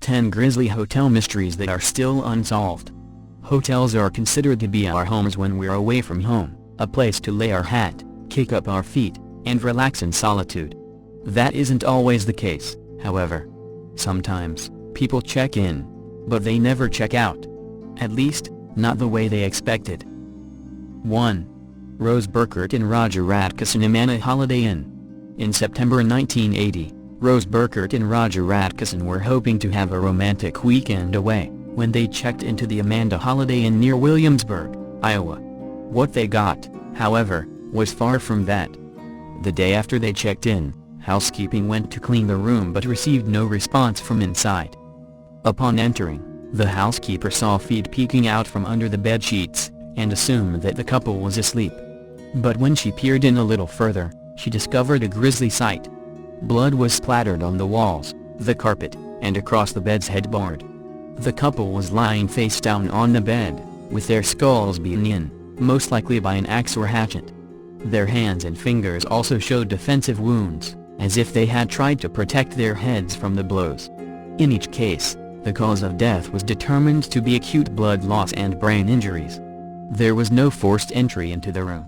10 grisly hotel mysteries that are still unsolved. Hotels are considered to be our homes when we're away from home, a place to lay our hat, kick up our feet, and relax in solitude. That isn't always the case, however. Sometimes, people check in, but they never check out. At least, not the way they expected. 1. Rose Burkert and Roger Radkisson Amana Holiday Inn. In September 1980, Rose Burkert and Roger Radkisson were hoping to have a romantic weekend away, when they checked into the Amanda Holiday Inn near Williamsburg, Iowa. What they got, however, was far from that. The day after they checked in, housekeeping went to clean the room but received no response from inside. Upon entering, the housekeeper saw feet peeking out from under the bed sheets, and assumed that the couple was asleep. But when she peered in a little further, she discovered a grisly sight. Blood was splattered on the walls, the carpet, and across the bed's headboard. The couple was lying face down on the bed, with their skulls beaten in, most likely by an axe or hatchet. Their hands and fingers also showed defensive wounds, as if they had tried to protect their heads from the blows. In each case, the cause of death was determined to be acute blood loss and brain injuries. There was no forced entry into the room.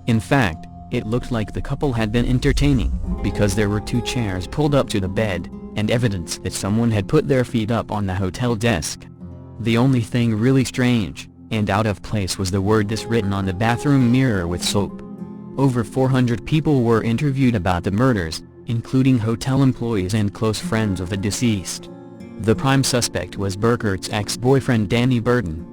In fact, it looked like the couple had been entertaining, because there were 2 chairs pulled up to the bed, and evidence that someone had put their feet up on the hotel desk. The only thing really strange, and out of place, was the word "this" written on the bathroom mirror with soap. Over 400 people were interviewed about the murders, including hotel employees and close friends of the deceased. The prime suspect was Burkert's ex-boyfriend Danny Burton.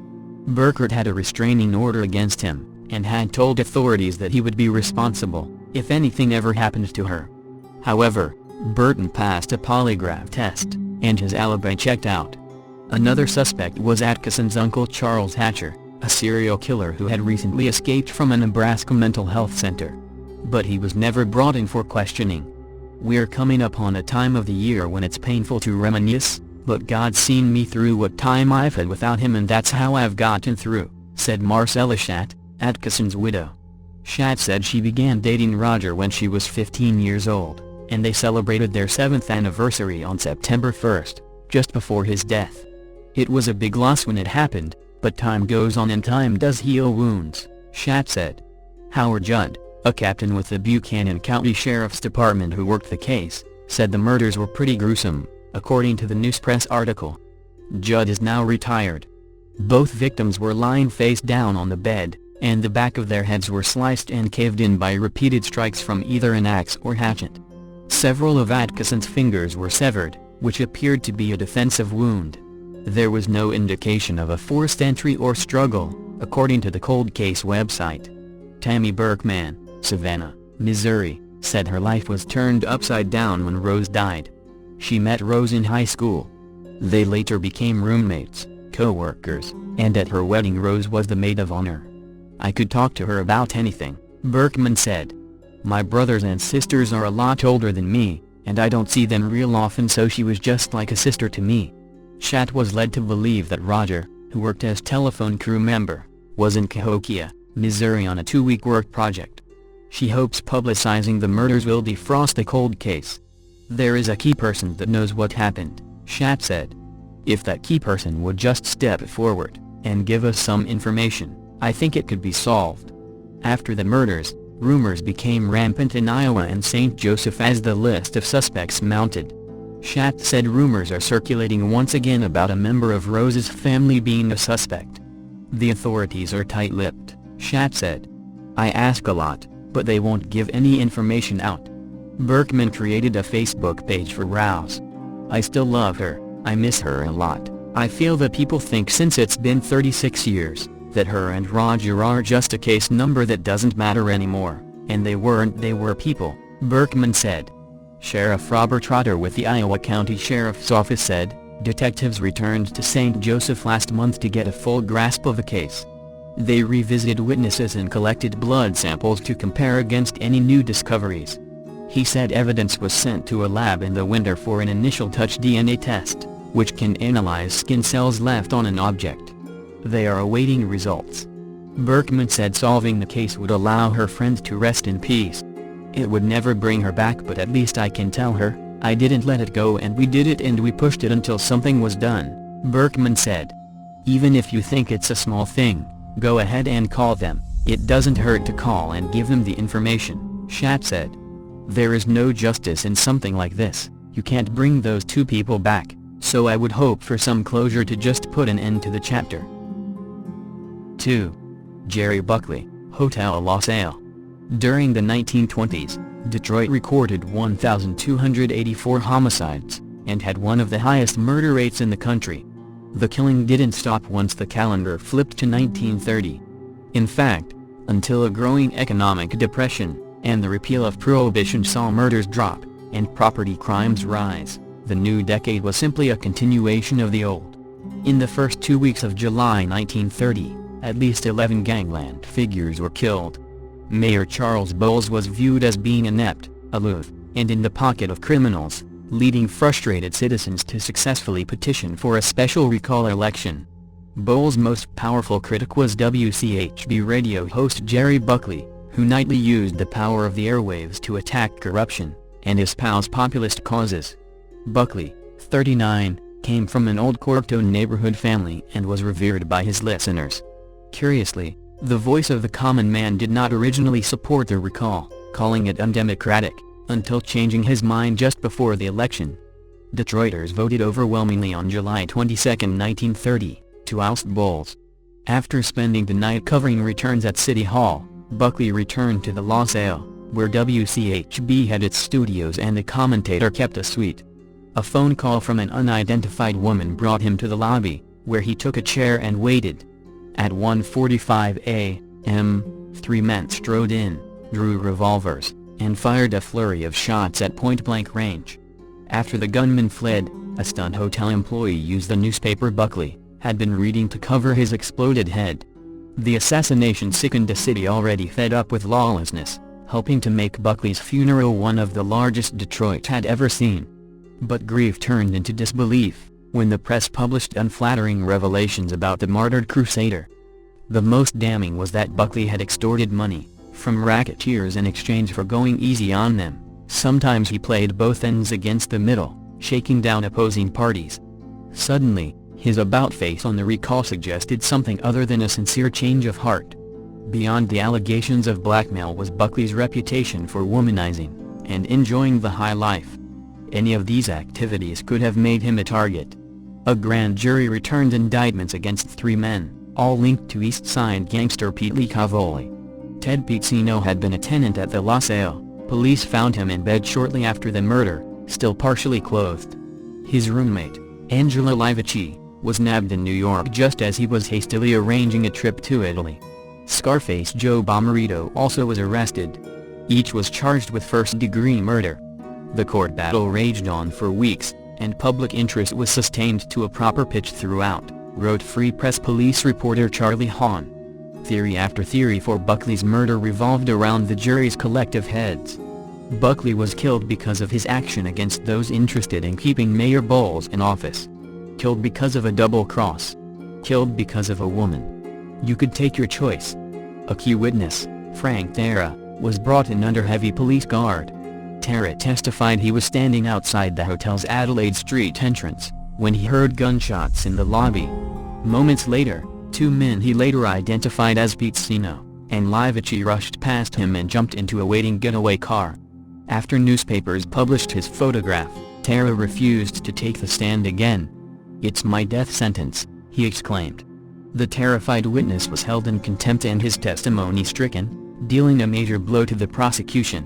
Burkert had a restraining order against him, and had told authorities that he would be responsible if anything ever happened to her. However, Burton passed a polygraph test, and his alibi checked out. Another suspect was Atkisson's uncle Charles Hatcher, a serial killer who had recently escaped from a Nebraska mental health center. But he was never brought in for questioning. "We're coming up on a time of the year when it's painful to reminisce, but God's seen me through what time I've had without him, and that's how I've gotten through," said Marcella Schatt, Atkisson's widow. Schatt said she began dating Roger when she was 15 years old, and they celebrated their 7th anniversary on September 1st, just before his death. "It was a big loss when it happened, but time goes on and time does heal wounds," Schatt said. Howard Judd, a captain with the Buchanan County Sheriff's Department who worked the case, said the murders were pretty gruesome, according to the News Press article. Judd is now retired. Both victims were lying face down on the bed, and the back of their heads were sliced and caved in by repeated strikes from either an axe or hatchet. Several of Atkisson's fingers were severed, which appeared to be a defensive wound. There was no indication of a forced entry or struggle, according to the cold case website. Tammy Berkman, Savannah, Missouri, said her life was turned upside down when Rose died. She met Rose in high school. They later became roommates, co-workers, and at her wedding Rose was the maid of honor. "I could talk to her about anything," Berkman said. "My brothers and sisters are a lot older than me, and I don't see them real often, so she was just like a sister to me." Schatt was led to believe that Roger, who worked as telephone crew member, was in Cahokia, Missouri on a 2-week work project. She hopes publicizing the murders will defrost the cold case. "There is a key person that knows what happened," Schatt said. "If that key person would just step forward and give us some information, I think it could be solved." After the murders, rumors became rampant in Iowa and St. Joseph as the list of suspects mounted. Schatt said rumors are circulating once again about a member of Rose's family being a suspect. "The authorities are tight-lipped," Schatt said. "I ask a lot, but they won't give any information out." Berkman created a Facebook page for Rouse. "I still love her, I miss her a lot. I feel that people think since it's been 36 years, that her and Roger are just a case number that doesn't matter anymore, and they weren't, they were people," Berkman said. Sheriff Robert Trotter with the Iowa County Sheriff's Office said, detectives returned to St. Joseph last month to get a full grasp of the case. They revisited witnesses and collected blood samples to compare against any new discoveries. He said evidence was sent to a lab in the winter for an initial touch DNA test, which can analyze skin cells left on an object. They are awaiting results. Berkman said solving the case would allow her friend to rest in peace. "It would never bring her back, but at least I can tell her, "I didn't let it go, and we did it, and we pushed it until something was done," Berkman said. "Even if you think it's a small thing, go ahead and call them. It doesn't hurt to call and give them the information," Schatt said. "There is no justice in something like this. You can't bring those two people back, so I would hope for some closure to just put an end to the chapter." 2. Jerry Buckley, Hotel La Salle. During the 1920s, Detroit recorded 1,284 homicides, and had one of the highest murder rates in the country. The killing didn't stop once the calendar flipped to 1930. In fact, until a growing economic depression, and the repeal of Prohibition saw murders drop, and property crimes rise, the new decade was simply a continuation of the old. In the first 2 weeks of July 1930, at least 11 gangland figures were killed. Mayor Charles Bowles was viewed as being inept, aloof, and in the pocket of criminals, leading frustrated citizens to successfully petition for a special recall election. Bowles' most powerful critic was WCHB radio host Jerry Buckley, who nightly used the power of the airwaves to attack corruption, and espouse populist causes. Buckley, 39, came from an old Corktown neighborhood family and was revered by his listeners. Curiously, the voice of the common man did not originally support the recall, calling it undemocratic, until changing his mind just before the election. Detroiters voted overwhelmingly on July 22, 1930, to oust Bowles. After spending the night covering returns at City Hall, Buckley returned to the La Salle, where WCHB had its studios and the commentator kept a suite. A phone call from an unidentified woman brought him to the lobby, where he took a chair and waited. At 1:45 a.m., 3 men strode in, drew revolvers, and fired a flurry of shots at point-blank range. After the gunmen fled, a stunned hotel employee used the newspaper Buckley had been reading to cover his exploded head. The assassination sickened a city already fed up with lawlessness, helping to make Buckley's funeral one of the largest Detroit had ever seen. But grief turned into disbelief when the press published unflattering revelations about the martyred crusader. The most damning was that Buckley had extorted money from racketeers in exchange for going easy on them. Sometimes he played both ends against the middle, shaking down opposing parties. Suddenly, his about-face on the recall suggested something other than a sincere change of heart. Beyond the allegations of blackmail was Buckley's reputation for womanizing and enjoying the high life. Any of these activities could have made him a target. A grand jury returned indictments against 3 men, all linked to East Side gangster Pete Lee Cavoli. Ted Pizzino had been a tenant at the La Salle. Police found him in bed shortly after the murder, still partially clothed. His roommate, Angelo Livaci, was nabbed in New York just as he was hastily arranging a trip to Italy. Scarface Joe Bomarito also was arrested. Each was charged with first-degree murder. The court battle raged on for weeks, and public interest was sustained to a proper pitch throughout, wrote Free Press Police reporter Charlie Hahn. Theory after theory for Buckley's murder revolved around the jury's collective heads. Buckley was killed because of his action against those interested in keeping Mayor Bowles in office. Killed because of a double cross. Killed because of a woman. You could take your choice. A key witness, Frank Terra, was brought in under heavy police guard. Terra testified he was standing outside the hotel's Adelaide Street entrance when he heard gunshots in the lobby. Moments later, 2 men he later identified as Pizzino and Livaci rushed past him and jumped into a waiting getaway car. After newspapers published his photograph, Terra refused to take the stand again. "It's my death sentence," he exclaimed. The terrified witness was held in contempt and his testimony stricken, dealing a major blow to the prosecution.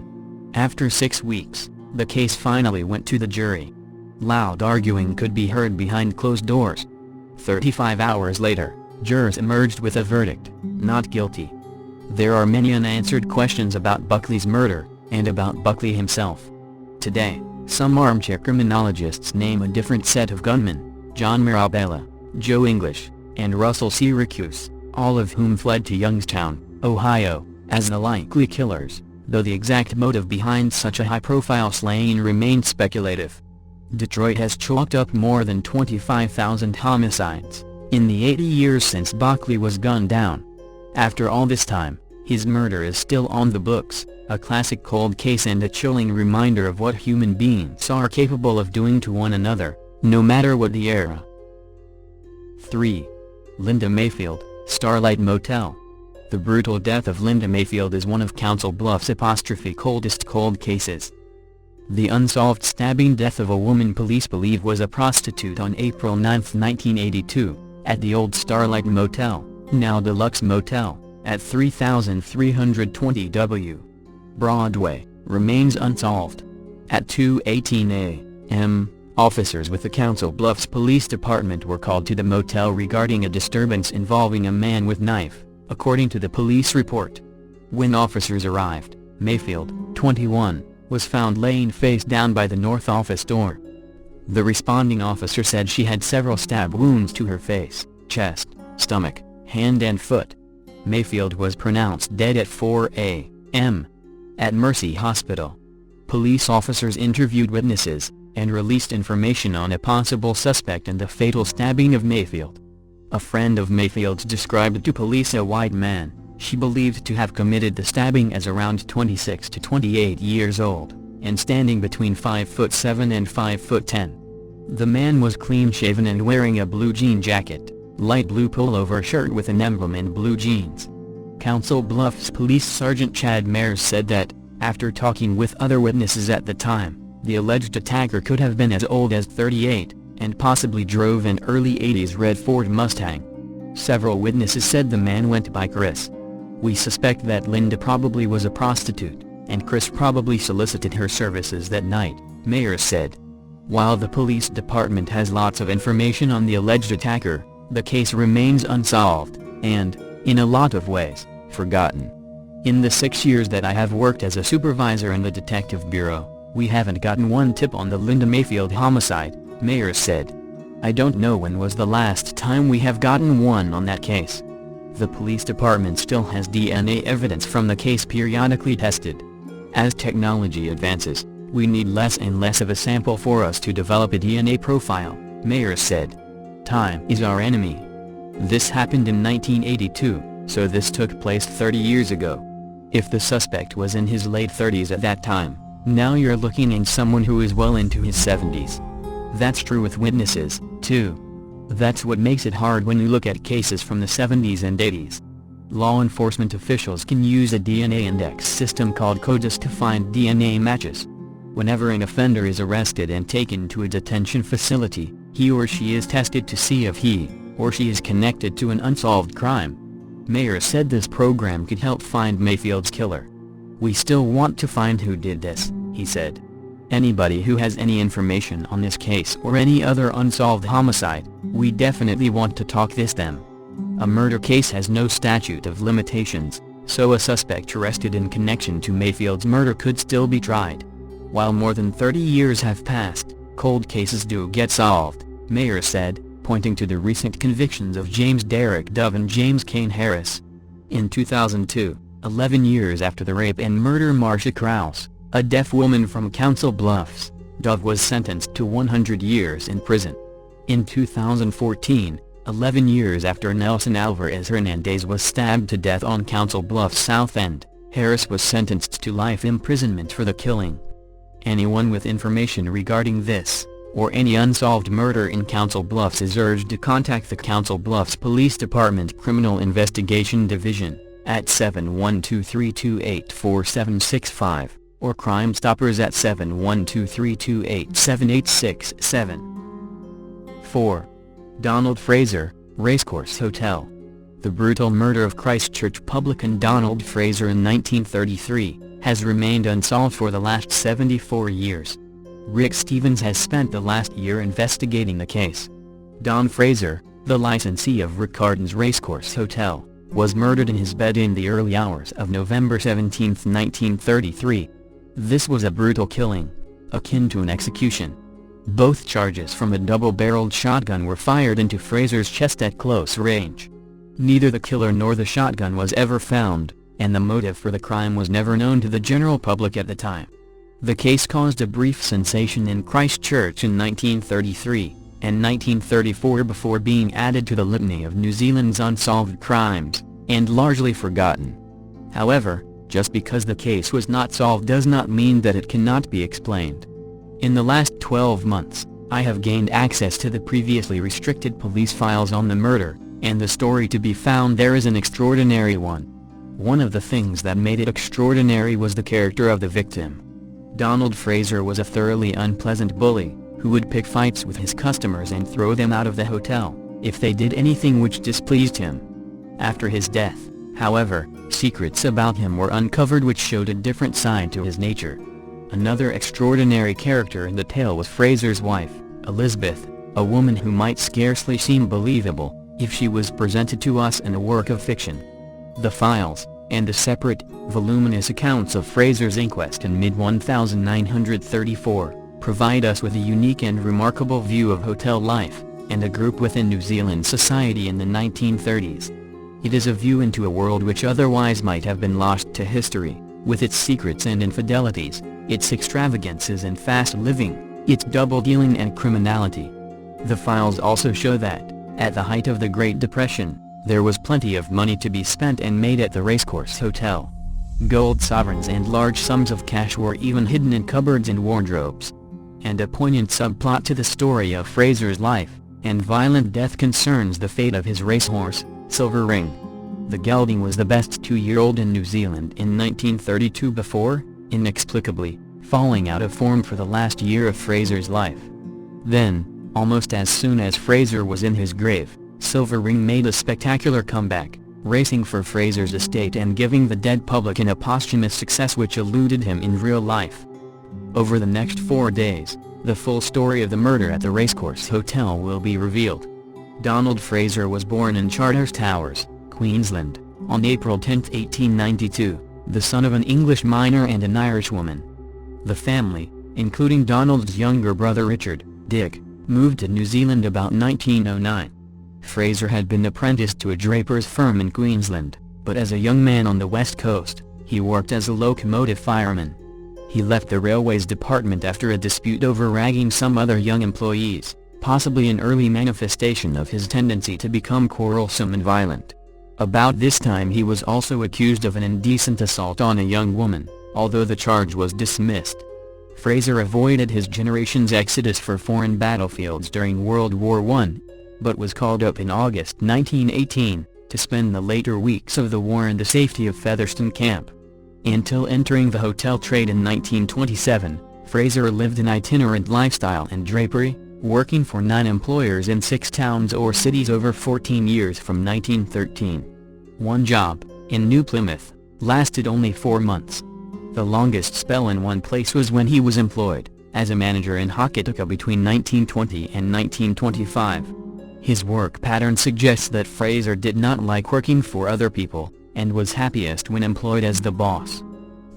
After 6 weeks, the case finally went to the jury. Loud arguing could be heard behind closed doors. 35 hours later, jurors emerged with a verdict, not guilty. There are many unanswered questions about Buckley's murder, and about Buckley himself. Today, some armchair criminologists name a different set of gunmen, John Mirabella, Joe English, and Russell Syracuse, all of whom fled to Youngstown, Ohio, as the likely killers, though the exact motive behind such a high-profile slaying remains speculative. Detroit has chalked up more than 25,000 homicides in the 80 years since Buckley was gunned down. After all this time, His murder is still on the books, a classic cold case and a chilling reminder of what human beings are capable of doing to one another, no matter what the era. 3. Linda Mayfield, Starlight Motel. The brutal death of Linda Mayfield is one of Council Bluffs' coldest cold cases. The unsolved stabbing death of a woman police believe was a prostitute on April 9, 1982, at the old Starlight Motel, now Deluxe Motel, at 3320 W. Broadway, remains unsolved. At 2:18 a.m., officers with the Council Bluffs Police Department were called to the motel regarding a disturbance involving a man with knife, according to the police report. When officers arrived, Mayfield, 21, was found laying face down by the north office door. The responding officer said she had several stab wounds to her face, chest, stomach, hand and foot. Mayfield was pronounced dead at 4 a.m. at Mercy Hospital. Police officers interviewed witnesses, and released information on a possible suspect in the fatal stabbing of Mayfield. A friend of Mayfield's described to police a white man, she believed to have committed the stabbing as around 26 to 28 years old, and standing between 5'7" and 5'10". The man was clean-shaven and wearing a blue jean jacket, light blue pullover shirt with an emblem and blue jeans. Council Bluffs Police Sergeant Chad Mears said that, after talking with other witnesses at the time, the alleged attacker could have been as old as 38, and possibly drove an early 80s red Ford Mustang. Several witnesses said the man went by Chris. We suspect that Linda probably was a prostitute, and Chris probably solicited her services that night, Mears said. While the police department has lots of information on the alleged attacker, the case remains unsolved, and, in a lot of ways, forgotten. In the 6 years that I have worked as a supervisor in the Detective Bureau, we haven't gotten one tip on the Linda Mayfield homicide, Mears said. I don't know when was the last time we have gotten one on that case. The police department still has DNA evidence from the case periodically tested. As technology advances, we need less and less of a sample for us to develop a DNA profile, Mears said. Time is our enemy. This happened in 1982, so this took place 30 years ago. If the suspect was in his late 30s at that time, now you're looking at someone who is well into his 70s. That's true with witnesses, too. That's what makes it hard when you look at cases from the 70s and 80s. Law enforcement officials can use a DNA index system called CODIS to find DNA matches. Whenever an offender is arrested and taken to a detention facility, he or she is tested to see if he or she is connected to an unsolved crime. Mears said this program could help find Mayfield's killer. We still want to find who did this, he said. Anybody who has any information on this case or any other unsolved homicide, we definitely want to talk this them. A murder case has no statute of limitations, so a suspect arrested in connection to Mayfield's murder could still be tried. While more than 30 years have passed, cold cases do get solved, Mears said, pointing to the recent convictions of James Derek Dove and James Kane Harris. In 2002, 11 years after the rape and murder of Marcia Krause, a deaf woman from Council Bluffs, Dove was sentenced to 100 years in prison. In 2014, 11 years after Nelson Alvarez Hernandez was stabbed to death on Council Bluffs South End, Harris was sentenced to life imprisonment for the killing. Anyone with information regarding this, or any unsolved murder in Council Bluffs is urged to contact the Council Bluffs Police Department Criminal Investigation Division, at 712-328-4765, or Crime Stoppers at 712-328-7867. 4. Donald Fraser, Racecourse Hotel. The brutal murder of Christchurch publican Donald Fraser in 1933, has remained unsolved for the last 74 years. Rick Stevens has spent the last year investigating the case. Don Fraser, the licensee of Rick Carden's Racecourse Hotel, was murdered in his bed in the early hours of November 17, 1933. This was a brutal killing, akin to an execution. Both charges from a double-barreled shotgun were fired into Fraser's chest at close range. Neither the killer nor the shotgun was ever found, and the motive for the crime was never known to the general public at the time. The case caused a brief sensation in Christchurch in 1933, and 1934 before being added to the litany of New Zealand's unsolved crimes, and largely forgotten. However, just because the case was not solved does not mean that it cannot be explained. In the last 12 months, I have gained access to the previously restricted police files on the murder, and the story to be found there is an extraordinary one. One of the things that made it extraordinary was the character of the victim. Donald Fraser was a thoroughly unpleasant bully, who would pick fights with his customers and throw them out of the hotel if they did anything which displeased him. After his death, however, secrets about him were uncovered which showed a different side to his nature. Another extraordinary character in the tale was Fraser's wife, Elizabeth, a woman who might scarcely seem believable if she was presented to us in a work of fiction. The files, and the separate, voluminous accounts of Fraser's inquest in mid-1934, provide us with a unique and remarkable view of hotel life, and a group within New Zealand society in the 1930s. It is a view into a world which otherwise might have been lost to history, with its secrets and infidelities, its extravagances and fast living, its double-dealing and criminality. The files also show that, at the height of the Great Depression, there was plenty of money to be spent and made at the Racecourse Hotel. Gold sovereigns and large sums of cash were even hidden in cupboards and wardrobes. And a poignant subplot to the story of Fraser's life and violent death concerns the fate of his racehorse, Silver Ring. The gelding was the best 2-year-old in New Zealand in 1932 before, inexplicably, falling out of form for the last year of Fraser's life. Then, almost as soon as Fraser was in his grave, Silver Ring made a spectacular comeback, racing for Fraser's estate and giving the dead publican a posthumous success which eluded him in real life. Over the next 4 days, the full story of the murder at the Racecourse Hotel will be revealed. Donald Fraser was born in Charters Towers, Queensland, on April 10, 1892, the son of an English miner and an Irish woman. The family, including Donald's younger brother Richard, Dick, moved to New Zealand about 1909. Fraser had been apprenticed to a draper's firm in Queensland, but as a young man on the West Coast, he worked as a locomotive fireman. He left the railways department after a dispute over ragging some other young employees, possibly an early manifestation of his tendency to become quarrelsome and violent. About this time he was also accused of an indecent assault on a young woman, although the charge was dismissed. Fraser avoided his generation's exodus for foreign battlefields during World War I, but was called up in August 1918, to spend the later weeks of the war in the safety of Featherston Camp. Until entering the hotel trade in 1927, Fraser lived an itinerant lifestyle in drapery, working for 9 employers in 6 towns or cities over 14 years from 1913. One job, in New Plymouth, lasted only 4 months. The longest spell in one place was when he was employed as a manager in Hokitika between 1920 and 1925. His work pattern suggests that Fraser did not like working for other people, and was happiest when employed as the boss.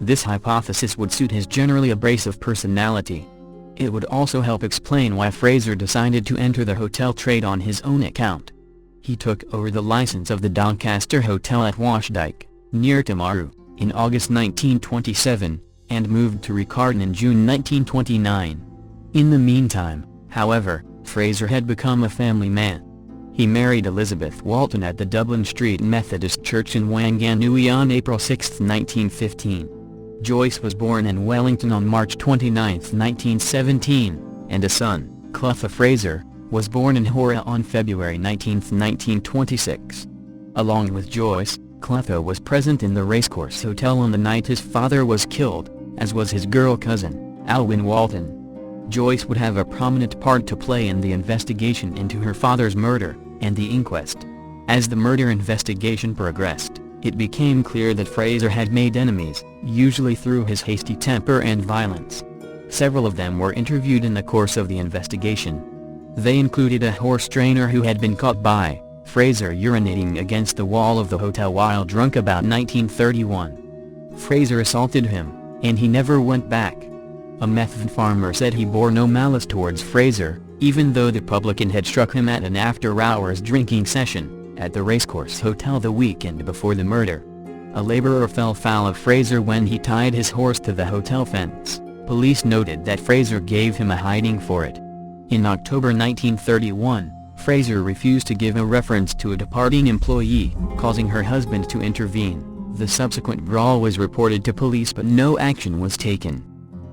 This hypothesis would suit his generally abrasive personality. It would also help explain why Fraser decided to enter the hotel trade on his own account. He took over the license of the Doncaster Hotel at Washdyke, near Timaru, in August 1927, and moved to Riccarton in June 1929. In the meantime, however, Fraser had become a family man. He married Elizabeth Walton at the Dublin Street Methodist Church in Wanganui on April 6, 1915. Joyce was born in Wellington on March 29, 1917, and a son, Clough Fraser, was born in Hora on February 19, 1926. Along with Joyce, Clough was present in the Racecourse Hotel on the night his father was killed, as was his girl cousin, Alwyn Walton. Joyce would have a prominent part to play in the investigation into her father's murder, and the inquest. As the murder investigation progressed, it became clear that Fraser had made enemies, usually through his hasty temper and violence. Several of them were interviewed in the course of the investigation. They included a horse trainer who had been caught by Fraser urinating against the wall of the hotel while drunk about 1931. Fraser assaulted him, and he never went back. A Methven farmer said he bore no malice towards Fraser, even though the publican had struck him at an after-hours drinking session at the Racecourse Hotel the weekend before the murder. A laborer fell foul of Fraser when he tied his horse to the hotel fence. Police noted that Fraser gave him a hiding for it. In October 1931, Fraser refused to give a reference to a departing employee, causing her husband to intervene. The subsequent brawl was reported to police but no action was taken.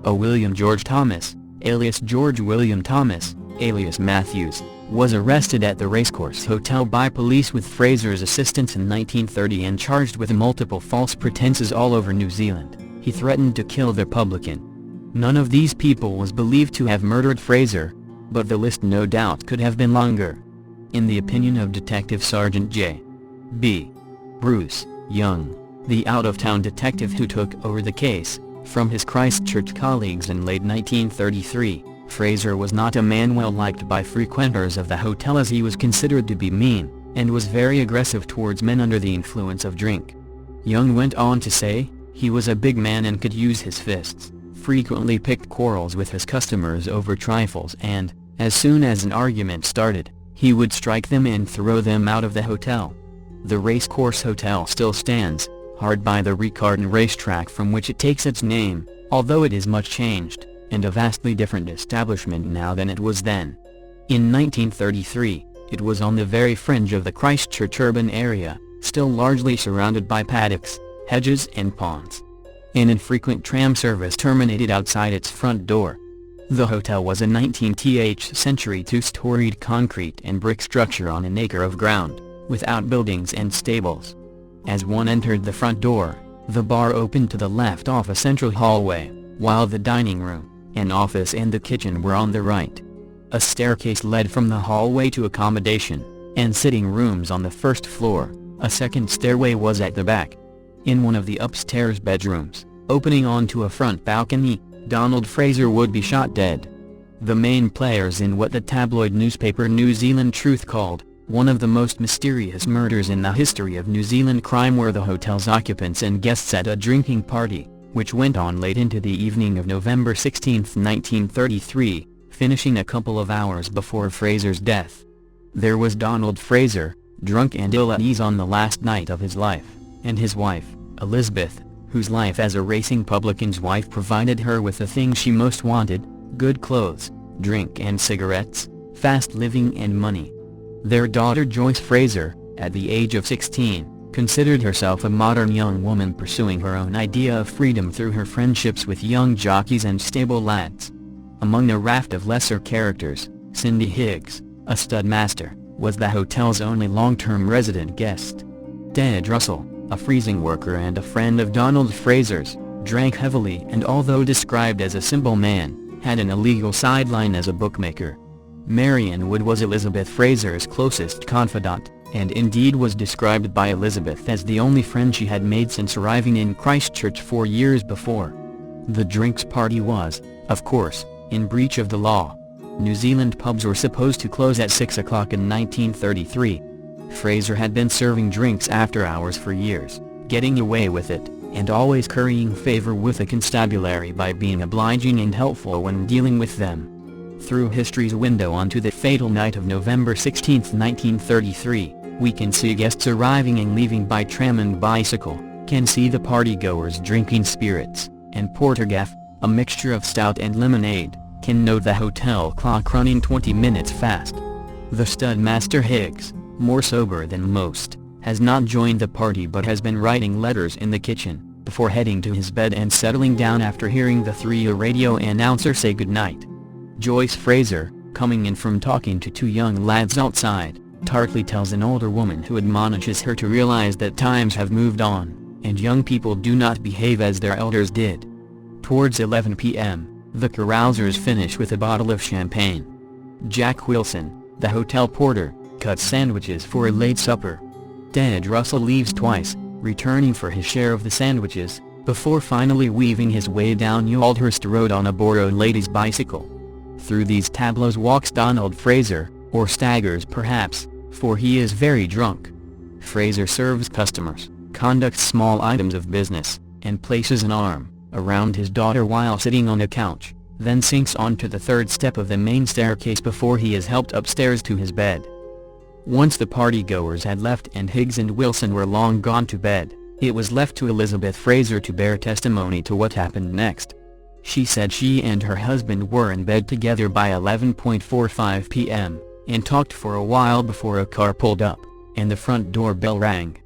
A William George Thomas, alias George William Thomas, alias Matthews, was arrested at the Racecourse Hotel by police with Fraser's assistance in 1930 and charged with multiple false pretenses all over New Zealand. He threatened to kill the publican. None of these people was believed to have murdered Fraser, but the list no doubt could have been longer. In the opinion of Detective Sergeant J. B. Bruce Young, the out-of-town detective who took over the case from his Christchurch colleagues in late 1933, Fraser was not a man well liked by frequenters of the hotel as he was considered to be mean, and was very aggressive towards men under the influence of drink. Young went on to say, he was a big man and could use his fists, frequently picked quarrels with his customers over trifles and, as soon as an argument started, he would strike them and throw them out of the hotel. The Racecourse Hotel still stands, hard by the Riccarton racetrack from which it takes its name, although it is much changed, and a vastly different establishment now than it was then. In 1933, it was on the very fringe of the Christchurch urban area, still largely surrounded by paddocks, hedges and ponds. An infrequent tram service terminated outside its front door. The hotel was a 19th century two-storied concrete and brick structure on an acre of ground, with outbuildings and stables. As one entered the front door, the bar opened to the left off a central hallway, while the dining room, an office and the kitchen were on the right. A staircase led from the hallway to accommodation and sitting rooms on the first floor. A second stairway was at the back. In one of the upstairs bedrooms, opening onto a front balcony, Donald Fraser would be shot dead. The main players in what the tabloid newspaper New Zealand Truth called one of the most mysterious murders in the history of New Zealand crime were the hotel's occupants and guests at a drinking party, which went on late into the evening of November 16, 1933, finishing a couple of hours before Fraser's death. There was Donald Fraser, drunk and ill at ease on the last night of his life, and his wife, Elizabeth, whose life as a racing publican's wife provided her with the things she most wanted: good clothes, drink and cigarettes, fast living and money. Their daughter Joyce Fraser, at the age of 16, considered herself a modern young woman pursuing her own idea of freedom through her friendships with young jockeys and stable lads. Among a raft of lesser characters, Cindy Higgs, a stud master, was the hotel's only long-term resident guest. Ted Russell, a freezing worker and a friend of Donald Fraser's, drank heavily and although described as a simple man, had an illegal sideline as a bookmaker. Marion Wood was Elizabeth Fraser's closest confidant, and indeed was described by Elizabeth as the only friend she had made since arriving in Christchurch 4 years before. The drinks party was, of course, in breach of the law. New Zealand pubs were supposed to close at 6 o'clock in 1933. Fraser had been serving drinks after hours for years, getting away with it, and always currying favor with the constabulary by being obliging and helpful when dealing with them. Through history's window onto the fatal night of November 16, 1933, we can see guests arriving and leaving by tram and bicycle, can see the partygoers drinking spirits and portergaff, a mixture of stout and lemonade, can note the hotel clock running 20 minutes fast. The stud master Higgs, more sober than most, has not joined the party but has been writing letters in the kitchen, before heading to his bed and settling down after hearing the three-year radio announcer say goodnight. Joyce Fraser, coming in from talking to two young lads outside, tartly tells an older woman who admonishes her to realize that times have moved on, and young people do not behave as their elders did. Towards 11 p.m., the carousers finish with a bottle of champagne. Jack Wilson, the hotel porter, cuts sandwiches for a late supper. Ted Russell leaves twice, returning for his share of the sandwiches, before finally weaving his way down Yaldhurst Road on a borrowed lady's bicycle. Through these tableaux walks Donald Fraser, or staggers perhaps, for he is very drunk. Fraser serves customers, conducts small items of business, and places an arm around his daughter while sitting on a couch, then sinks onto the third step of the main staircase before he is helped upstairs to his bed. Once the partygoers had left and Higgs and Wilson were long gone to bed, it was left to Elizabeth Fraser to bear testimony to what happened next. She said she and her husband were in bed together by 11:45 p.m., and talked for a while before a car pulled up, and the front door bell rang.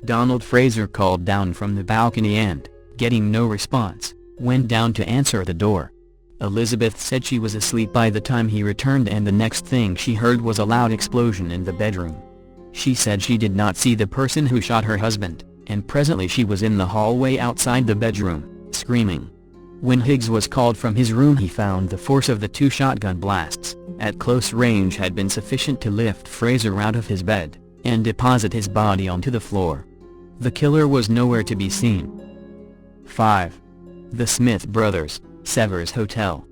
Donald Fraser called down from the balcony and, getting no response, went down to answer the door. Elizabeth said she was asleep by the time he returned, and the next thing she heard was a loud explosion in the bedroom. She said she did not see the person who shot her husband, and presently she was in the hallway outside the bedroom, screaming. When Higgs was called from his room, he found the force of the 2 shotgun blasts at close range had been sufficient to lift Fraser out of his bed and deposit his body onto the floor. The killer was nowhere to be seen. 5. The Smith Brothers, Severs Hotel.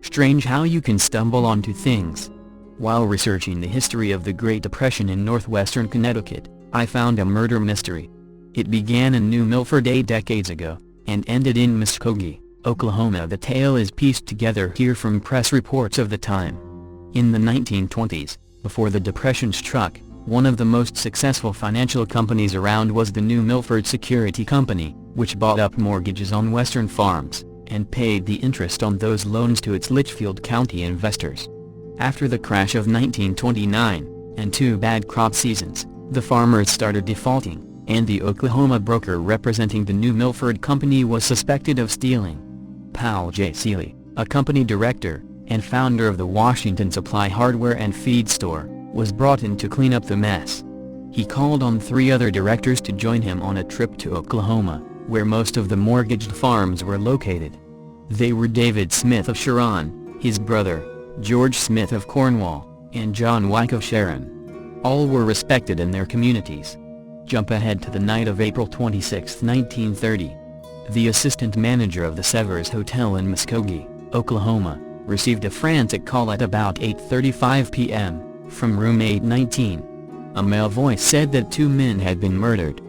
Strange how you can stumble onto things. While researching the history of the Great Depression in northwestern Connecticut, I found a murder mystery. It began in New Milford 8 decades ago, and ended in Muskogee, Oklahoma. The tale is pieced together here from press reports of the time. In the 1920s, before the Depression struck, one of the most successful financial companies around was the New Milford Security Company, which bought up mortgages on western farms, and paid the interest on those loans to its Litchfield County investors. After the crash of 1929, and 2 bad crop seasons, the farmers started defaulting, and the Oklahoma broker representing the New Milford Company was suspected of stealing. Powell J. Seeley, a company director, and founder of the Washington Supply Hardware and Feed Store, was brought in to clean up the mess. He called on 3 other directors to join him on a trip to Oklahoma, where most of the mortgaged farms were located. They were David Smith of Sharon, his brother, George Smith of Cornwall, and John Wyke of Sharon. All were respected in their communities. Jump ahead to the night of April 26, 1930. The assistant manager of the Severs Hotel in Muskogee, Oklahoma, received a frantic call at about 8:35 p.m. from room 819. A male voice said that 2 men had been murdered.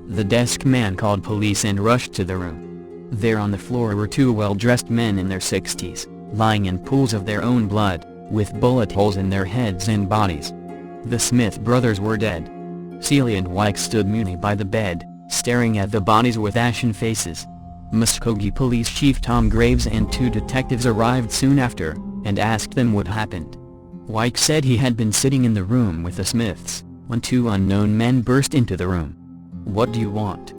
The desk man called police and rushed to the room. There on the floor were 2 well-dressed men in their 60s, lying in pools of their own blood, with bullet holes in their heads and bodies. The Smith brothers were dead. Seeley and Wyke stood mutely by the bed, staring at the bodies with ashen faces. Muskogee Police Chief Tom Graves and 2 detectives arrived soon after, and asked them what happened. Wyke said he had been sitting in the room with the Smiths, when 2 unknown men burst into the room. "What do you want?"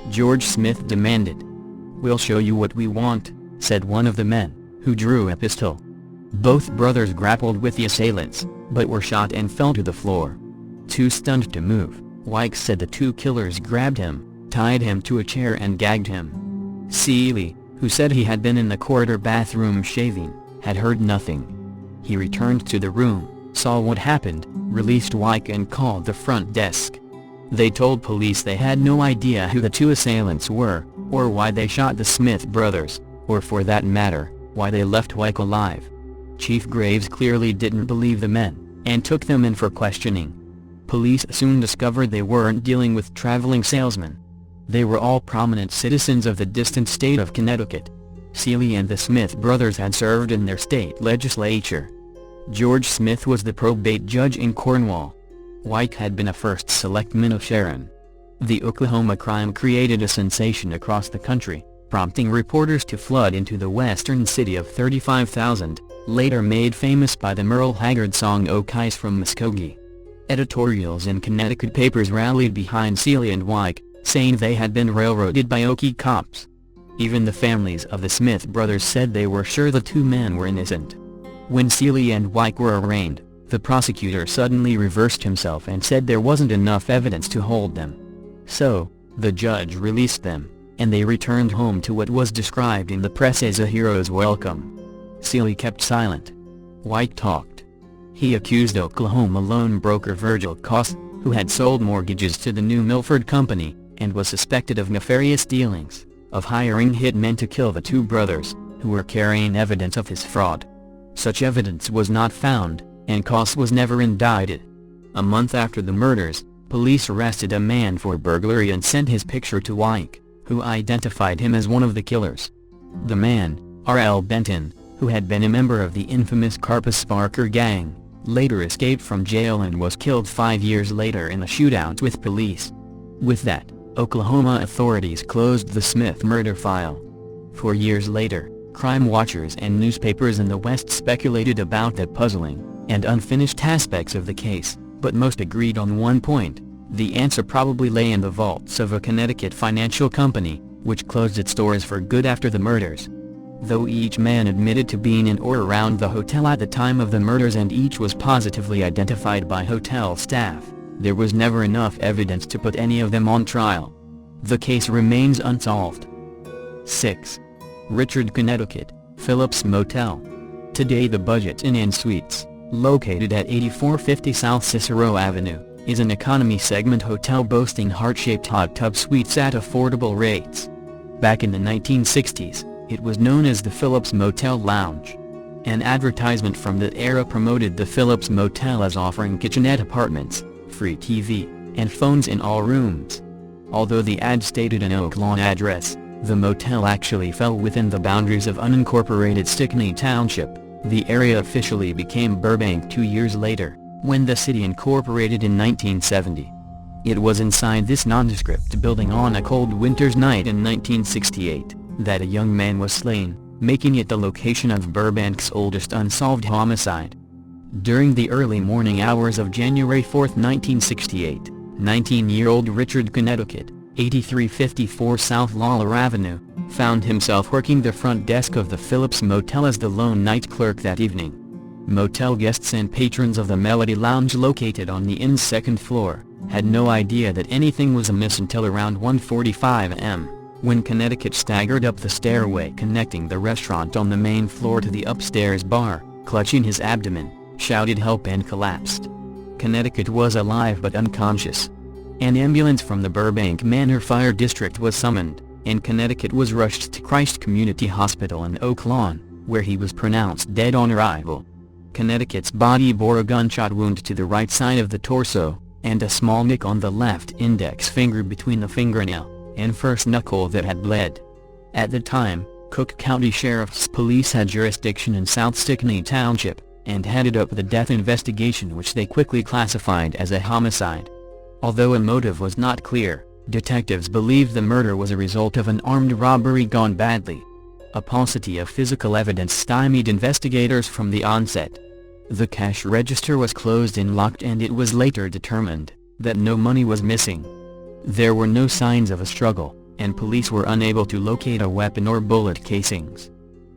George Smith demanded. "We'll show you what we want," said one of the men, who drew a pistol. Both brothers grappled with the assailants, but were shot and fell to the floor. Too stunned to move, Wyke said the 2 killers grabbed him, tied him to a chair and gagged him. Seeley, who said he had been in the corridor bathroom shaving, had heard nothing. He returned to the room, saw what happened, released Wyke and called the front desk. They told police they had no idea who the 2 assailants were, or why they shot the Smith brothers, or for that matter, why they left Wyke alive. Chief Graves clearly didn't believe the men, and took them in for questioning. Police soon discovered they weren't dealing with traveling salesmen. They were all prominent citizens of the distant state of Connecticut. Seeley and the Smith brothers had served in their state legislature. George Smith was the probate judge in Cornwall. Wyke had been a first selectman of Sharon. The Oklahoma crime created a sensation across the country, prompting reporters to flood into the western city of 35,000, later made famous by the Merle Haggard song "Oh Kais from Muskogee." Editorials in Connecticut papers rallied behind Seeley and Wyke, saying they had been railroaded by Okie cops. Even the families of the Smith brothers said they were sure the 2 men were innocent. When Seeley and Wyke were arraigned, the prosecutor suddenly reversed himself and said there wasn't enough evidence to hold them. So, the judge released them, and they returned home to what was described in the press as a hero's welcome. Seeley kept silent. Wyke talked. He accused Oklahoma loan broker Virgil Koss, who had sold mortgages to the New Milford Company, and was suspected of nefarious dealings, of hiring hitmen to kill the 2 brothers, who were carrying evidence of his fraud. Such evidence was not found, and Koss was never indicted. A month after the murders, police arrested a man for burglary and sent his picture to Wyke, who identified him as one of the killers. The man, R.L. Benton, who had been a member of the infamous Carpus Sparker gang, later escaped from jail and was killed 5 years later in a shootout with police. With that, Oklahoma authorities closed the Smith murder file. 4 years later, crime watchers and newspapers in the West speculated about the puzzling and unfinished aspects of the case, but most agreed on one point: The answer probably lay in the vaults of a Connecticut financial company, which closed its doors for good after the murders. Though each man admitted to being in or around the hotel at the time of the murders and each was positively identified by hotel staff, there was never enough evidence to put any of them on trial. The case remains unsolved. 6. Richard, Connecticut, Phillips Motel. Today the Budget Inn and Suites, located at 8450 South Cicero Avenue, is an economy segment hotel boasting heart-shaped hot tub suites at affordable rates. Back in the 1960s, it was known as the Phillips Motel Lounge. An advertisement from that era promoted the Phillips Motel as offering kitchenette apartments, free TV, and phones in all rooms. Although the ad stated an Oak Lawn address, the motel actually fell within the boundaries of unincorporated Stickney Township. The area officially became Burbank 2 years later, when the city incorporated in 1970. It was inside this nondescript building on a cold winter's night in 1968, that a young man was slain, making it the location of Burbank's oldest unsolved homicide. During the early morning hours of January 4, 1968, 19-year-old Richard, Connecticut, 8354 South Lawler Avenue, found himself working the front desk of the Phillips Motel as the lone night clerk that evening. Motel guests and patrons of the Melody Lounge, located on the inn's second floor, had no idea that anything was amiss until around 1:45 a.m., when Connecticut staggered up the stairway connecting the restaurant on the main floor to the upstairs bar, clutching his abdomen, shouted help and collapsed. Connecticut was alive but unconscious. An ambulance from the Burbank Manor Fire District was summoned, and Connecticut was rushed to Christ Community Hospital in Oak Lawn, where he was pronounced dead on arrival. Connecticut's body bore a gunshot wound to the right side of the torso, and a small nick on the left index finger between the fingernail and first knuckle that had bled. At the time, Cook County Sheriff's Police had jurisdiction in South Stickney Township, and headed up the death investigation, which they quickly classified as a homicide. Although a motive was not clear, detectives believed the murder was a result of an armed robbery gone badly. A paucity of physical evidence stymied investigators from the onset. The cash register was closed and locked, and it was later determined that no money was missing. There were no signs of a struggle, and police were unable to locate a weapon or bullet casings.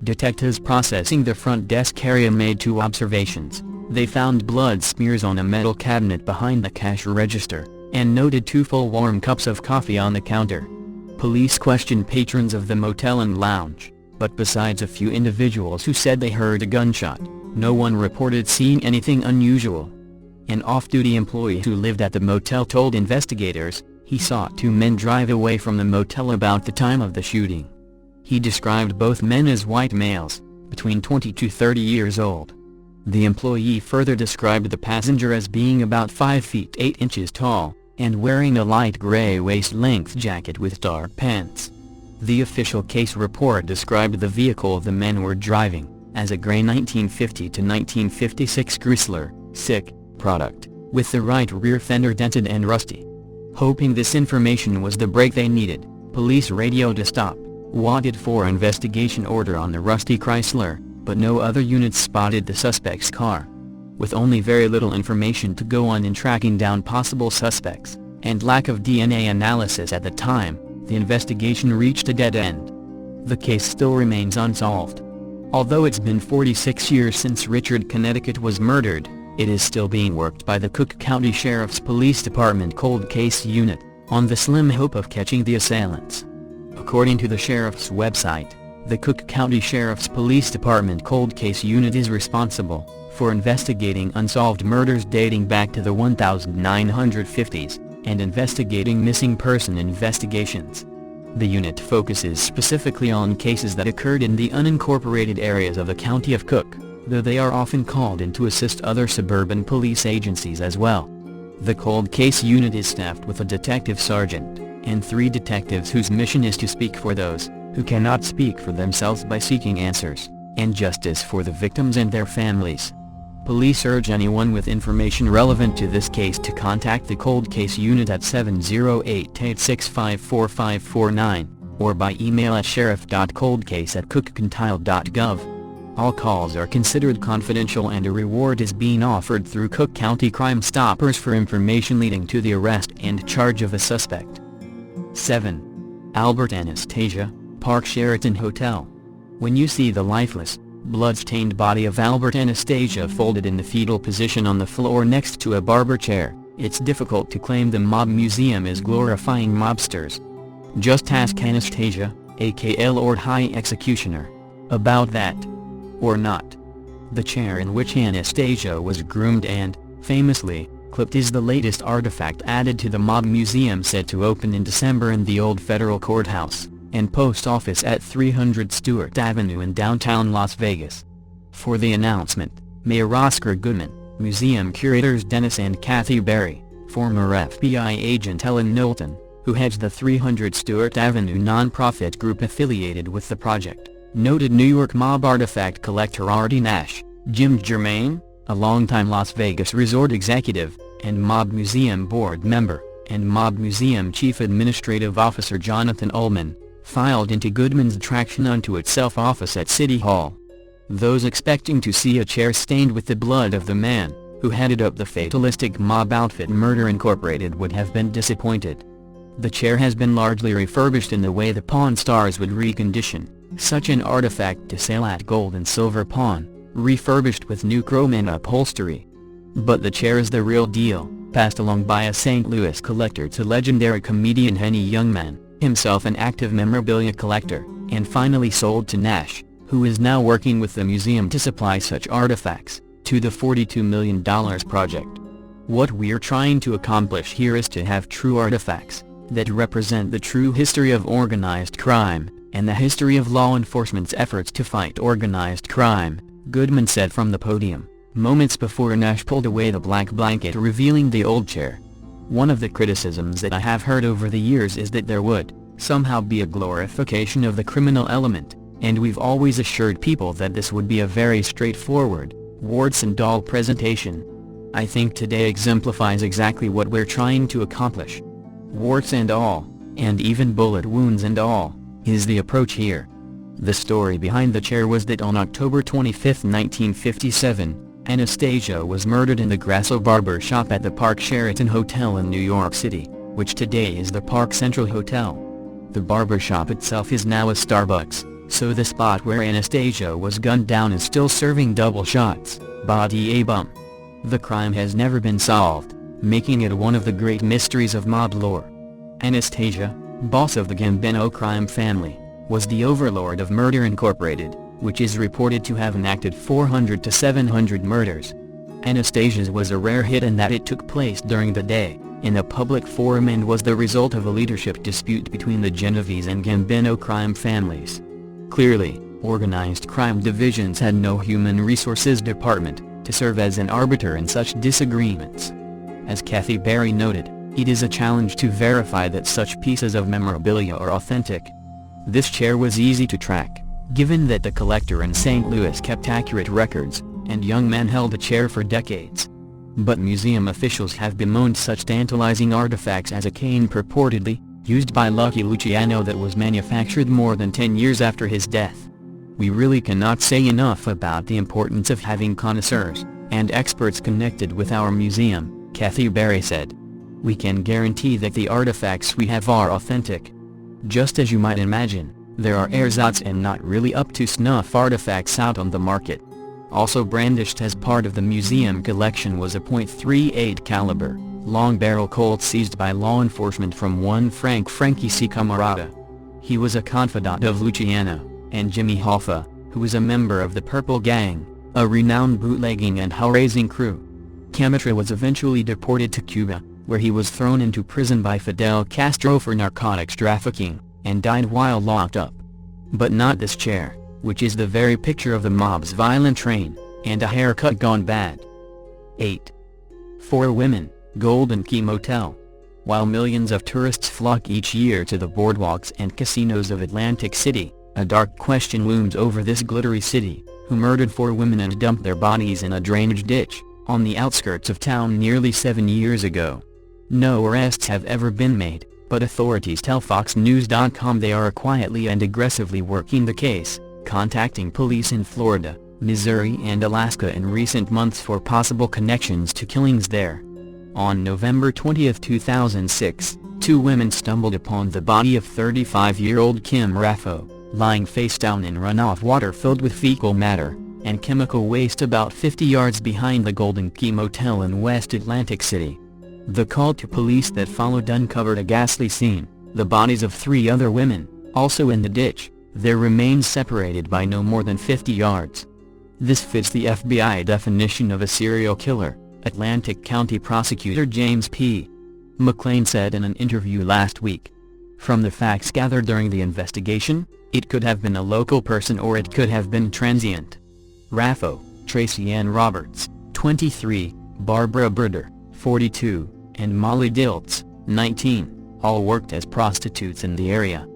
Detectives processing the front desk area made 2 observations. They found blood smears on a metal cabinet behind the cash register, and noted 2 full warm cups of coffee on the counter. Police questioned patrons of the motel and lounge, but besides a few individuals who said they heard a gunshot, no one reported seeing anything unusual. An off-duty employee who lived at the motel told investigators he saw 2 men drive away from the motel about the time of the shooting. He described both men as white males, between 20 to 30 years old. The employee further described the passenger as being about 5 feet 8 inches tall, and wearing a light gray waist-length jacket with dark pants. The official case report described the vehicle the men were driving as a gray 1950 to 1956 Grisly, SICK, product, with the right rear fender dented and rusty. Hoping this information was the break they needed, police radioed a stop, wanted for investigation order on the rusty Chrysler, but no other units spotted the suspect's car. With only very little information to go on in tracking down possible suspects, and lack of DNA analysis at the time, the investigation reached a dead end. The case still remains unsolved. Although it's been 46 years since Richard, Connecticut was murdered, it is still being worked by the Cook County Sheriff's Police Department Cold Case Unit, on the slim hope of catching the assailants. According to the sheriff's website, the Cook County Sheriff's Police Department Cold Case Unit is responsible for investigating unsolved murders dating back to the 1950s, and investigating missing person investigations. The unit focuses specifically on cases that occurred in the unincorporated areas of the county of Cook, though they are often called in to assist other suburban police agencies as well. The Cold Case Unit is staffed with a detective sergeant, and 3 detectives whose mission is to speak for those who cannot speak for themselves by seeking answers and justice for the victims and their families. Police urge anyone with information relevant to this case to contact the Cold Case Unit at 708-865-4549, or by email at sheriff.coldcase@cookcounty.gov. All calls are considered confidential and a reward is being offered through Cook County Crime Stoppers for information leading to the arrest and charge of a suspect. 7. Albert Anastasia, Park Sheraton Hotel. When you see the lifeless, blood-stained body of Albert Anastasia folded in the fetal position on the floor next to a barber chair, it's difficult to claim the Mob Museum is glorifying mobsters. Just ask Anastasia, aka Lord High Executioner, about that. Or not. The chair in which Anastasia was groomed and, famously, clipped is the latest artifact added to the Mob Museum set to open in December in the old federal courthouse and post office at 300 Stewart Avenue in downtown Las Vegas. For the announcement, Mayor Oscar Goodman, museum curators Dennis and Kathy Berry, former FBI agent Ellen Knowlton, who heads the 300 Stewart Avenue nonprofit group affiliated with the project, noted New York mob artifact collector Artie Nash, Jim Germain, a longtime Las Vegas resort executive, and Mob Museum board member, and Mob Museum Chief Administrative Officer Jonathan Ullman, filed into Goodman's attraction unto itself office at City Hall. Those expecting to see a chair stained with the blood of the man who headed up the fatalistic mob outfit Murder Incorporated would have been disappointed. The chair has been largely refurbished in the way the Pawn Stars would recondition such an artifact to sale at gold and silver pawn, refurbished with new chrome and upholstery. But the chair is the real deal, passed along by a St. Louis collector to legendary comedian Henny Youngman, himself an active memorabilia collector, and finally sold to Nash, who is now working with the museum to supply such artifacts to the $42 million project. What we're trying to accomplish here is to have true artifacts that represent the true history of organized crime, and the history of law enforcement's efforts to fight organized crime, Goodman said from the podium, moments before Nash pulled away the black blanket revealing the old chair. One of the criticisms that I have heard over the years is that there would somehow be a glorification of the criminal element, and we've always assured people that this would be a very straightforward, warts and all presentation. I think today exemplifies exactly what we're trying to accomplish. Warts and all, and even bullet wounds and all, is the approach here. The story behind the chair was that on October 25, 1957, Anastasia was murdered in the Grasso barber shop at the Park Sheraton Hotel in New York City, which today is the Park Central Hotel. The barber shop itself is now a Starbucks, so the spot where Anastasia was gunned down is still serving double shots, body a bum. The crime has never been solved, making it one of the great mysteries of mob lore. Anastasia, boss of the Gambino crime family, was the overlord of Murder Incorporated, which is reported to have enacted 400 to 700 murders. Anastasia's was a rare hit in that it took place during the day, in a public forum, and was the result of a leadership dispute between the Genovese and Gambino crime families. Clearly, organized crime divisions had no human resources department to serve as an arbiter in such disagreements. As Kathy Berry noted, it is a challenge to verify that such pieces of memorabilia are authentic. This chair was easy to track, given that the collector in St. Louis kept accurate records, and Youngman held the chair for decades. But museum officials have bemoaned such tantalizing artifacts as a cane purportedly used by Lucky Luciano that was manufactured more than 10 years after his death. We really cannot say enough about the importance of having connoisseurs and experts connected with our museum, Kathy Berry said. We can guarantee that the artifacts we have are authentic. Just as you might imagine, there are ersatz and not really up to snuff artifacts out on the market. Also brandished as part of the museum collection was a .38 caliber, long barrel Colt seized by law enforcement from one Frankie C. Camarada. He was a confidant of Luciano, and Jimmy Hoffa, who was a member of the Purple Gang, a renowned bootlegging and hell-raising crew. Camacho was eventually deported to Cuba, where he was thrown into prison by Fidel Castro for narcotics trafficking, and died while locked up. But not this chair, which is the very picture of the mob's violent train, and a haircut gone bad. 8. 4 Women, Golden Key Motel. While millions of tourists flock each year to the boardwalks and casinos of Atlantic City, a dark question looms over this glittery city: who murdered 4 women and dumped their bodies in a drainage ditch on the outskirts of town nearly 7 years ago? No arrests have ever been made, but authorities tell FoxNews.com they are quietly and aggressively working the case, contacting police in Florida, Missouri and Alaska in recent months for possible connections to killings there. On November 20, 2006, two women stumbled upon the body of 35-year-old Kim Raffo, lying face down in runoff water filled with fecal matter and chemical waste about 50 yards behind the Golden Key Motel in West Atlantic City. The call to police that followed uncovered a ghastly scene, the bodies of three other women, also in the ditch, their remains separated by no more than 50 yards. This fits the FBI definition of a serial killer, Atlantic County Prosecutor James P. McClain said in an interview last week. From the facts gathered during the investigation, it could have been a local person or it could have been transient. Raffo, Tracy Ann Roberts, 23, Barbara Burder, 42, and Molly Diltz, 19, all worked as prostitutes in the area.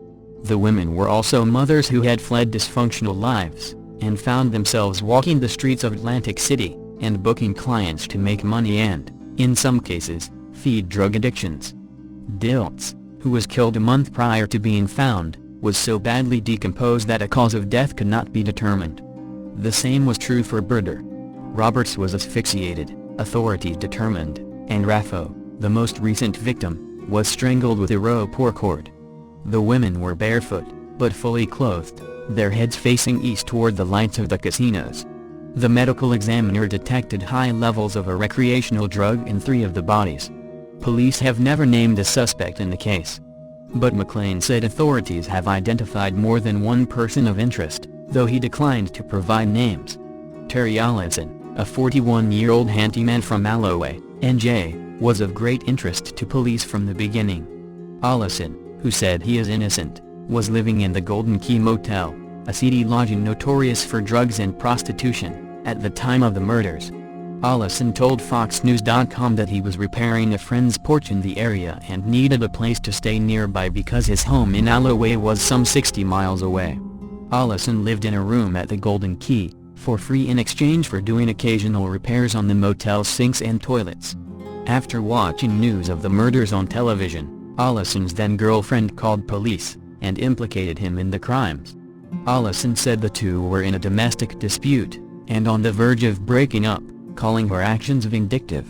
The women were also mothers who had fled dysfunctional lives, and found themselves walking the streets of Atlantic City, and booking clients to make money and, in some cases, feed drug addictions. Diltz, who was killed a month prior to being found, was so badly decomposed that a cause of death could not be determined. The same was true for Burder. Roberts was asphyxiated, authorities determined, and Raffo, the most recent victim, was strangled with a rope or cord. The women were barefoot, but fully clothed, their heads facing east toward the lights of the casinos. The medical examiner detected high levels of a recreational drug in 3 of the bodies. Police have never named a suspect in the case. But McClain said authorities have identified more than one person of interest, though he declined to provide names. Terry Allison, a 41-year-old handyman from Alloway, NJ, was of great interest to police from the beginning. Allison, who said he is innocent, was living in the Golden Key Motel, a seedy lodging notorious for drugs and prostitution, at the time of the murders. Allison told FoxNews.com that he was repairing a friend's porch in the area and needed a place to stay nearby because his home in Alloway was some 60 miles away. Allison lived in a room at the Golden Key, for free in exchange for doing occasional repairs on the motel's sinks and toilets. After watching news of the murders on television, Allison's then-girlfriend called police, and implicated him in the crimes. Allison said the two were in a domestic dispute, and on the verge of breaking up, calling her actions vindictive.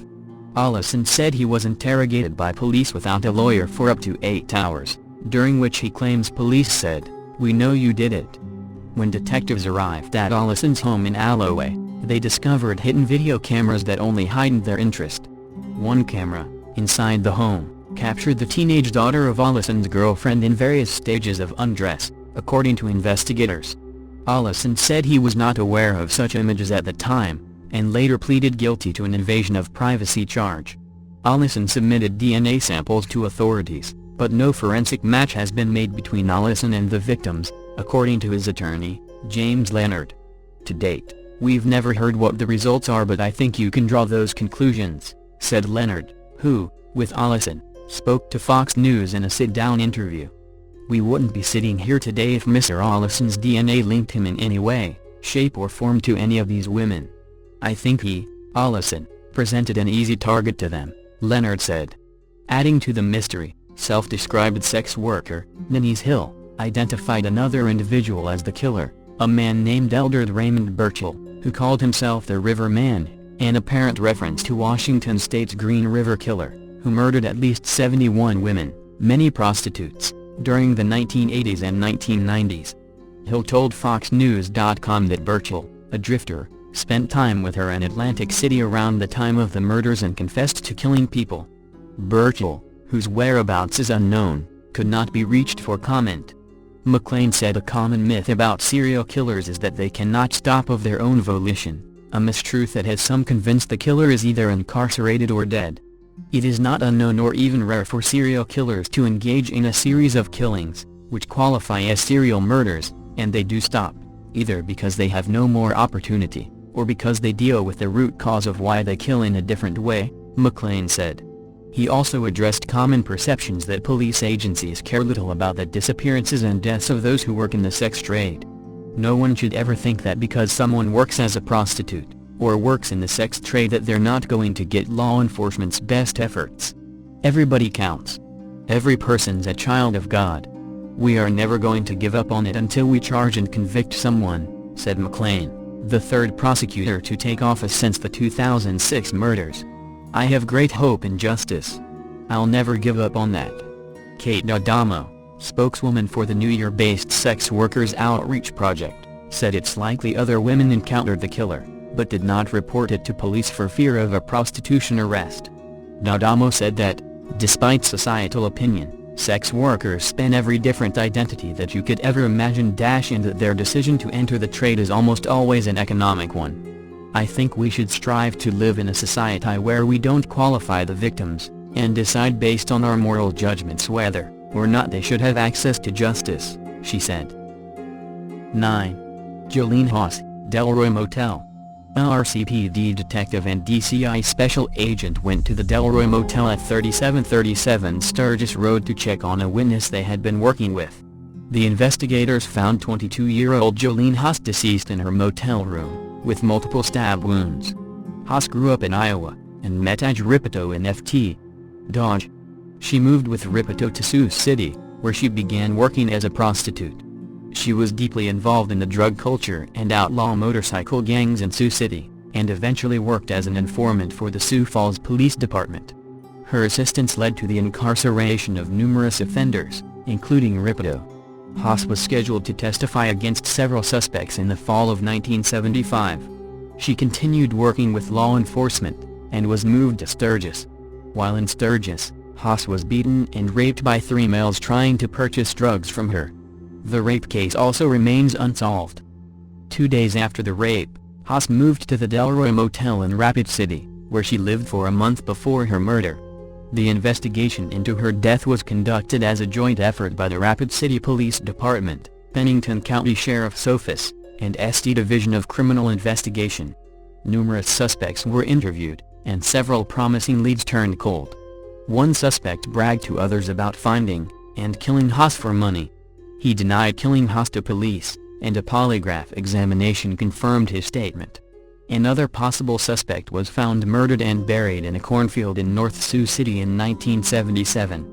Allison said he was interrogated by police without a lawyer for up to 8 hours, during which he claims police said, "We know you did it." When detectives arrived at Allison's home in Alloway, they discovered hidden video cameras that only heightened their interest. One camera, inside the home, captured the teenage daughter of Allison's girlfriend in various stages of undress, according to investigators. Allison said he was not aware of such images at the time, and later pleaded guilty to an invasion of privacy charge. Allison submitted DNA samples to authorities, but no forensic match has been made between Allison and the victims, according to his attorney, James Leonard. To date, we've never heard what the results are, but I think you can draw those conclusions, said Leonard, who, with Allison, spoke to Fox News in a sit-down interview. We wouldn't be sitting here today if Mr. Allison's DNA linked him in any way, shape or form to any of these women. I think he, Allison, presented an easy target to them, Leonard said. Adding to the mystery, self-described sex worker, Denise Hill, identified another individual as the killer, a man named Eldred Raymond Burchell, who called himself the River Man, an apparent reference to Washington State's Green River Killer, who murdered at least 71 women, many prostitutes, during the 1980s and 1990s. Hill told FoxNews.com that Burchell, a drifter, spent time with her in Atlantic City around the time of the murders and confessed to killing people. Burchell, whose whereabouts is unknown, could not be reached for comment. McClain said a common myth about serial killers is that they cannot stop of their own volition, a mistruth that has some convinced the killer is either incarcerated or dead. It is not unknown or even rare for serial killers to engage in a series of killings, which qualify as serial murders, and they do stop, either because they have no more opportunity, or because they deal with the root cause of why they kill in a different way, McClain said. He also addressed common perceptions that police agencies care little about the disappearances and deaths of those who work in the sex trade. No one should ever think that because someone works as a prostitute, or works in the sex trade, that they're not going to get law enforcement's best efforts. Everybody counts. Every person's a child of God. "We are never going to give up on it until we charge and convict someone," said McLean, the third prosecutor to take office since the 2006 murders. "I have great hope in justice. I'll never give up on that." Kate Adamo, spokeswoman for the New York-based Sex Workers Outreach Project, said it's likely other women encountered the killer, but did not report it to police for fear of a prostitution arrest. Adamo said that, despite societal opinion, sex workers span every different identity that you could ever imagine and that their decision to enter the trade is almost always an economic one. "I think we should strive to live in a society where we don't qualify the victims, and decide based on our moral judgments whether or not they should have access to justice," she said. 9. Jolene Haas, Delroy Motel. A RCPD detective and DCI special agent went to the Delroy Motel at 3737 Sturgis Road to check on a witness they had been working with. The investigators found 22-year-old Jolene Haas deceased in her motel room, with multiple stab wounds. Haas grew up in Iowa, and met Aj Ripito in Ft. Dodge. She moved with Ripito to Sioux City, where she began working as a prostitute. She was deeply involved in the drug culture and outlaw motorcycle gangs in Sioux City, and eventually worked as an informant for the Sioux Falls Police Department. Her assistance led to the incarceration of numerous offenders, including Ripito. Haas was scheduled to testify against several suspects in the fall of 1975. She continued working with law enforcement, and was moved to Sturgis. While in Sturgis, Haas was beaten and raped by 3 males trying to purchase drugs from her. The rape case also remains unsolved. 2 days after the rape, Haas moved to the Delroy Motel in Rapid City, where she lived for a month before her murder. The investigation into her death was conducted as a joint effort by the Rapid City Police Department, Pennington County Sheriff's Office, and SD Division of Criminal Investigation. Numerous suspects were interviewed, and several promising leads turned cold. One suspect bragged to others about finding and killing Haas for money. He denied killing Haas to police, and a polygraph examination confirmed his statement. Another possible suspect was found murdered and buried in a cornfield in North Sioux City in 1977.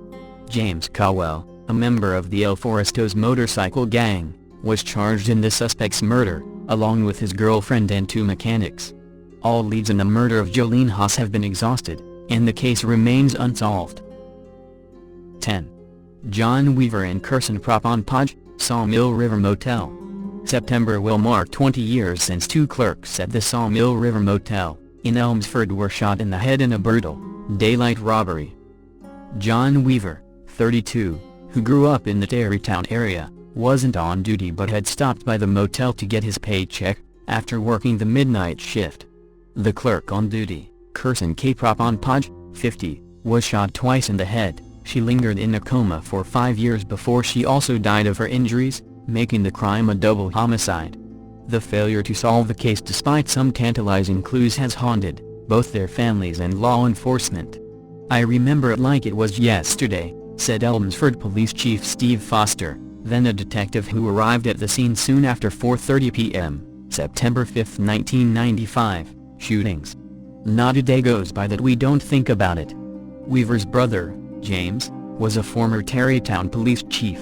James Cowell, a member of the El Forestos motorcycle gang, was charged in the suspect's murder, along with his girlfriend and 2 mechanics. All leads in the murder of Jolene Haas have been exhausted, and the case remains unsolved. 10. John Weaver and Kirsten Proponpaj, Sawmill River Motel. September will mark 20 years since 2 clerks at the Sawmill River Motel, in Elmsford were shot in the head in a brutal, daylight robbery. John Weaver, 32, who grew up in the Tarrytown area, wasn't on duty but had stopped by the motel to get his paycheck, after working the midnight shift. The clerk on duty, Kirsten K. Proponpaj, 50, was shot twice in the head. She lingered in a coma for 5 years before she also died of her injuries, making the crime a double homicide. The failure to solve the case despite some tantalizing clues has haunted both their families and law enforcement. "I remember it like it was yesterday," said Elmsford Police Chief Steve Foster, then a detective who arrived at the scene soon after 4:30 p.m., September 5, 1995, shootings. "Not a day goes by that we don't think about it." Weaver's brother, James, was a former Tarrytown police chief.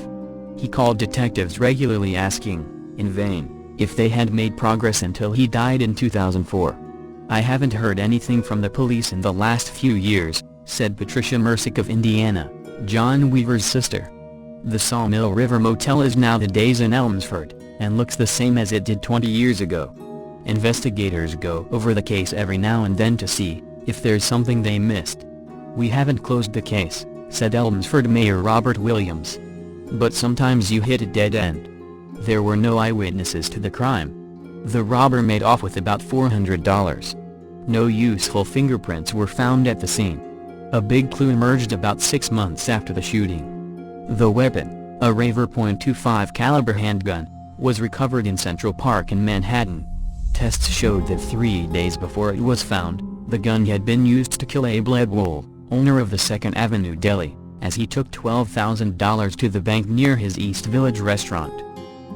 He called detectives regularly asking, in vain, if they had made progress until he died in 2004. "I haven't heard anything from the police in the last few years," said Patricia Mersick of Indiana, John Weaver's sister. The Sawmill River Motel is now the days in Elmsford, and looks the same as it did 20 years ago. Investigators go over the case every now and then to see if there's something they missed. "We haven't closed the case," said Elmsford Mayor Robert Williams. "But sometimes you hit a dead end." There were no eyewitnesses to the crime. The robber made off with about $400. No useful fingerprints were found at the scene. A big clue emerged about 6 months after the shooting. The weapon, a Raver .25 caliber handgun, was recovered in Central Park in Manhattan. Tests showed that 3 days before it was found, the gun had been used to kill Abe Ledwold, owner of the 2nd Avenue Deli, as he took $12,000 to the bank near his East Village restaurant.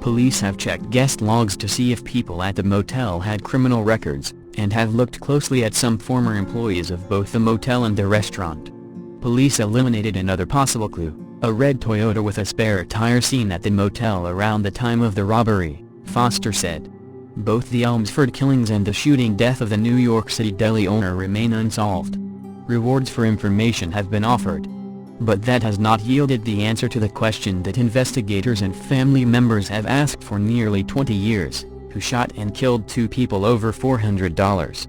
Police have checked guest logs to see if people at the motel had criminal records, and have looked closely at some former employees of both the motel and the restaurant. Police eliminated another possible clue. A red Toyota with a spare tire seen at the motel around the time of the robbery, Foster said. Both the Elmsford killings and the shooting death of the New York City deli owner remain unsolved. Rewards for information have been offered, but that has not yielded the answer to the question that investigators and family members have asked for nearly 20 years: who shot and killed two people over $400?